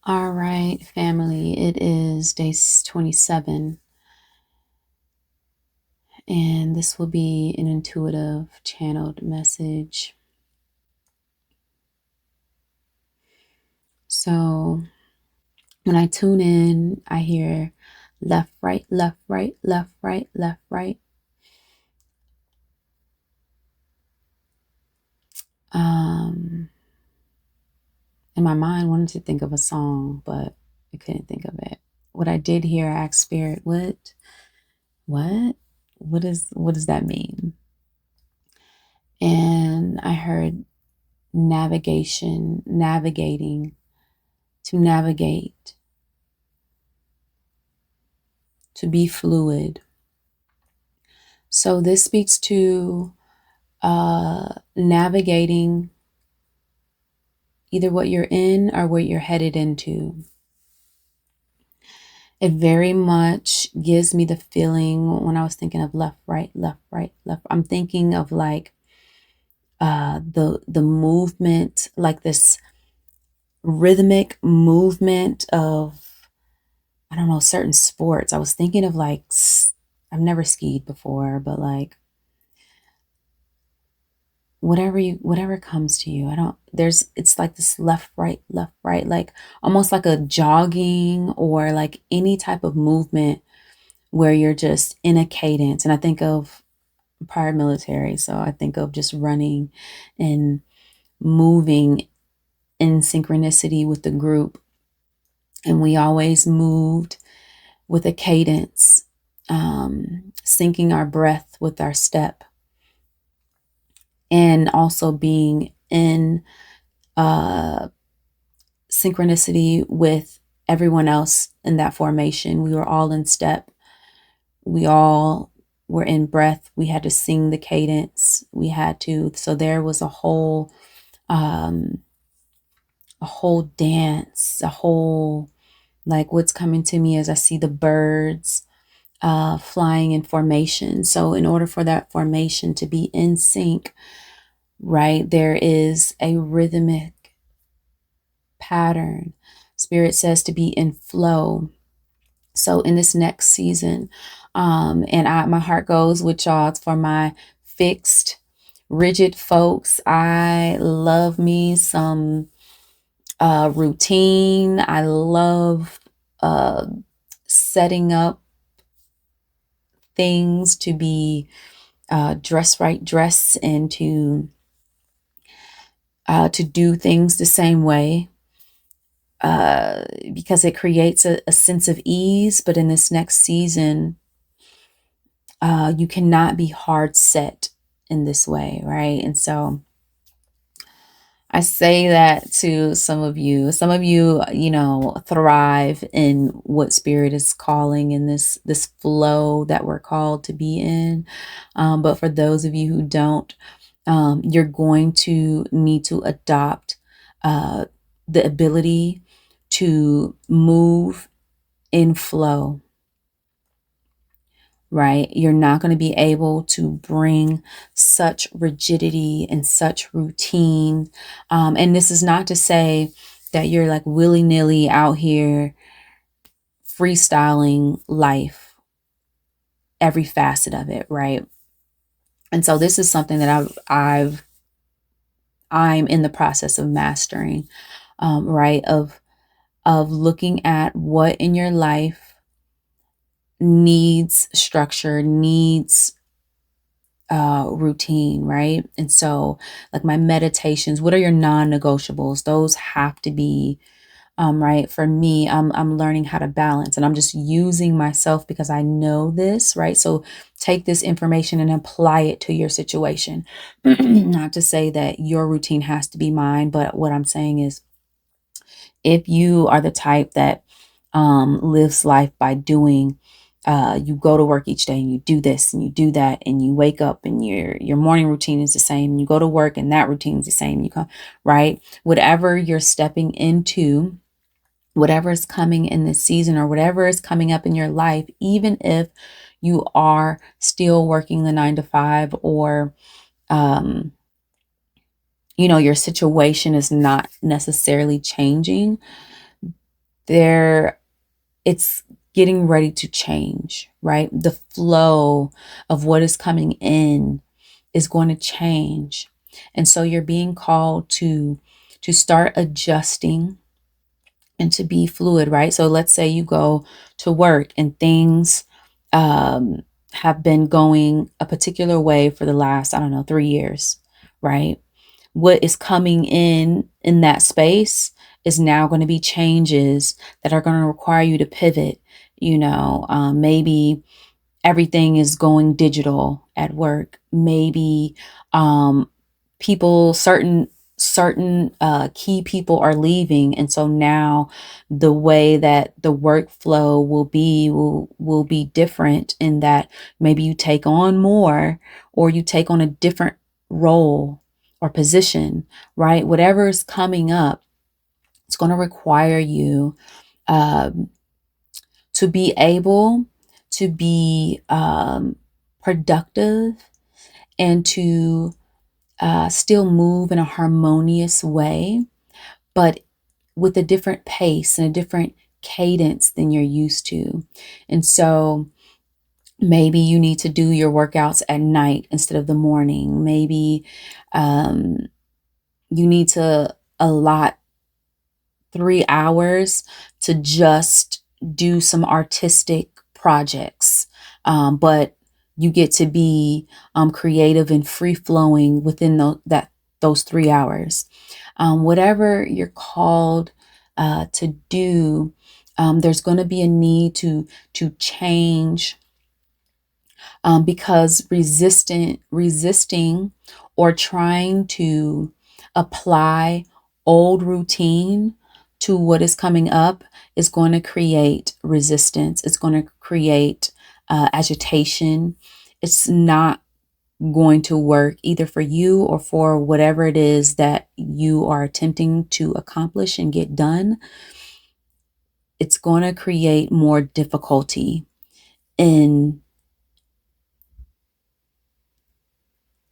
All right, family, it is day 27, and this will be an intuitive channeled message. So when I tune in, I hear left, right, left, right, left, right, left, right. And my mind wanted to think of a song, but I couldn't think of it. What I did hear, I asked Spirit, what, what does that mean? And I heard navigation, navigating, to navigate, to be fluid. So this speaks to navigating either what you're in or what you're headed into. It very much gives me the feeling when I was thinking of left, right, left, right, left. I'm thinking of like the movement, like this rhythmic movement of, I don't know, certain sports. I was thinking of like, I've never skied before, but like whatever comes to you. I don't, there's, it's like this left, right, like almost like a jogging or like any type of movement where you're just in a cadence. And I think of prior military. So I think of just running and moving in synchronicity with the group. And we always moved with a cadence, syncing our breath with our step, and also being in synchronicity with everyone else in that formation. We were all in step. We all were in breath. We had to sing the cadence. We had to, so there was a whole dance, a whole, like what's coming to me as I see the birds flying in formation. So in order for that formation to be in sync, right, there is a rhythmic pattern. Spirit says to be in flow. So in this next season, my heart goes with y'all. It's for my fixed, rigid folks. I love me some routine. I love setting up things to be dress right, dress, and to do things the same way. Because it creates a sense of ease. But in this next season, you cannot be hard set in this way, right? And so I say that to some of you. Some of you, thrive in what Spirit is calling in this flow that we're called to be in. But for those of you who don't, you're going to need to adopt the ability to move in flow, right? You're not going to be able to bring such rigidity and such routine. And this is not to say that you're like willy-nilly out here freestyling life, every facet of it, right? And so this is something that I'm in the process of mastering, right? Of looking at what in your life needs structure, needs routine, right? And so like my meditations, what are your non-negotiables? Those have to be right. For me, I'm learning how to balance, and I'm just using myself because I know this, right? So take this information and apply it to your situation. Not to say that your routine has to be mine, but what I'm saying is, if you are the type that lives life by doing, you go to work each day and you do this and you do that, and you wake up and your morning routine is the same, and you go to work and that routine is the same. You come, right? Whatever you're stepping into, whatever is coming in this season, or whatever is coming up in your life, even if you are still working the 9 to 5, or your situation is not necessarily changing, there, it's getting ready to change, right? The flow of what is coming in is going to change. And so you're being called to start adjusting and to be fluid, right? So let's say you go to work and things have been going a particular way for the last, I don't know, 3 years, right? What is coming in that space is now going to be changes that are going to require you to pivot. Maybe everything is going digital at work. Maybe people certain key people are leaving, and so now the way that the workflow will be different, in that maybe you take on more, or you take on a different role or position, right? Whatever is coming up, it's going to require you um, to be able to be productive, and to still move in a harmonious way, but with a different pace and a different cadence than you're used to. And so maybe you need to do your workouts at night instead of the morning. Maybe um, you need to allot 3 hours to just do some artistic projects. But you get to be creative and free flowing within those 3 hours. Whatever you're called to do, there's going to be a need to change, because resisting or trying to apply old routine to what is coming up is going to create resistance. It's going to create agitation. It's not going to work either for you or for whatever it is that you are attempting to accomplish and get done. It's going to create more difficulty in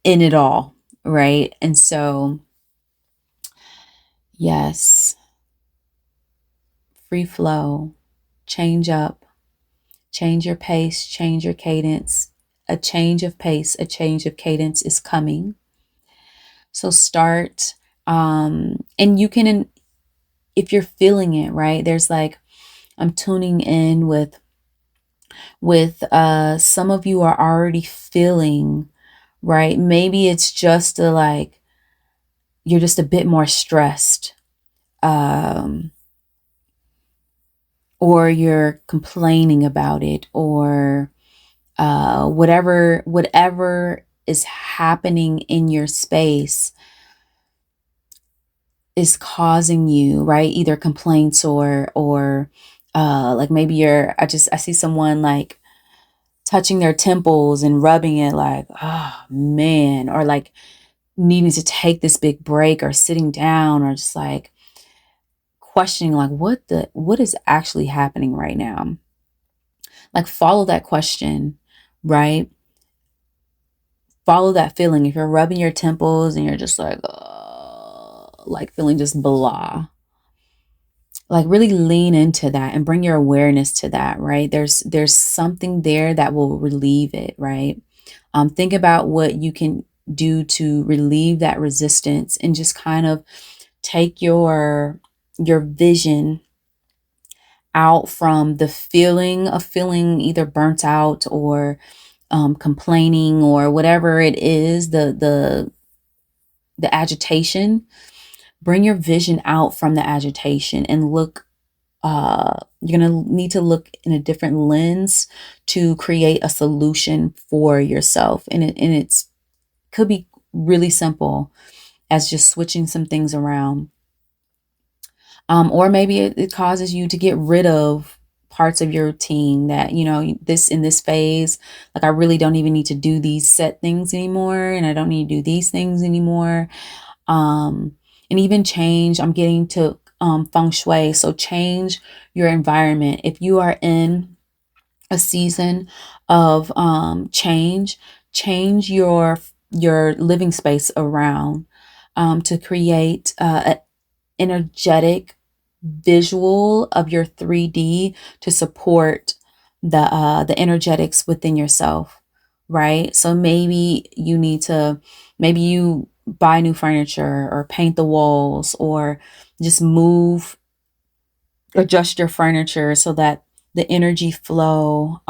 it all, right? And so, yes, free flow, change up, change your pace, change your cadence. A change of pace, a change of cadence is coming. So start, and you can, if you're feeling it, right? There's like, I'm tuning in with some of you are already feeling, right? Maybe it's just like you're just a bit more stressed, um, or you're complaining about it, or whatever is happening in your space is causing you, right? Either complaints or like maybe I see someone like touching their temples and rubbing it, like, oh man, or like needing to take this big break, or sitting down, or just like questioning like what is actually happening right now. Like, follow that question, right? Follow that feeling. If you're rubbing your temples and you're just like feeling just blah, like really lean into that and bring your awareness to that, right? There's something there that will relieve it, right? Think about what you can do to relieve that resistance, and just kind of take your vision out from the feeling of feeling either burnt out, or complaining, or whatever it is, the agitation. Bring your vision out from the agitation and look. You're gonna need to look in a different lens to create a solution for yourself, and it's could be really simple as just switching some things around. Or maybe it causes you to get rid of parts of your routine that, this in this phase, like I really don't even need to do these set things anymore, and I don't need to do these things anymore. And even change, I'm getting to feng shui. So change your environment. If you are in a season of change your living space around, to create an energetic visual of your 3D to support the energetics within yourself, right? So maybe you buy new furniture or paint the walls or just adjust your furniture so that the energy flow,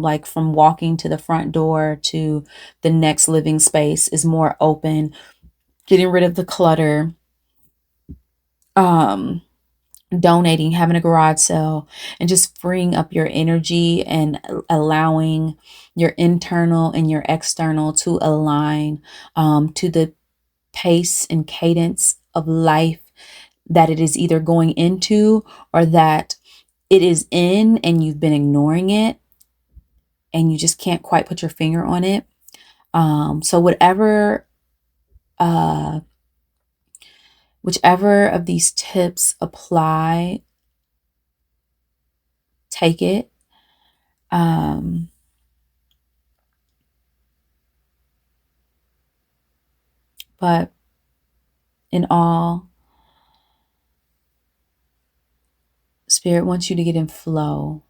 like from walking to the front door to the next living space, is more open, getting rid of the clutter, um, donating, having a garage sale, and just freeing up your energy and allowing your internal and your external to align, to the pace and cadence of life that it is either going into or that it is in and you've been ignoring it and you just can't quite put your finger on it. So uh, whichever of these tips apply, take it. Um, but in all, Spirit wants you to get in flow.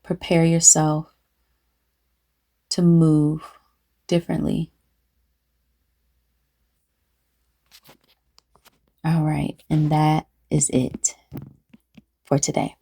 Prepare yourself to move differently. All right. And that is it for today.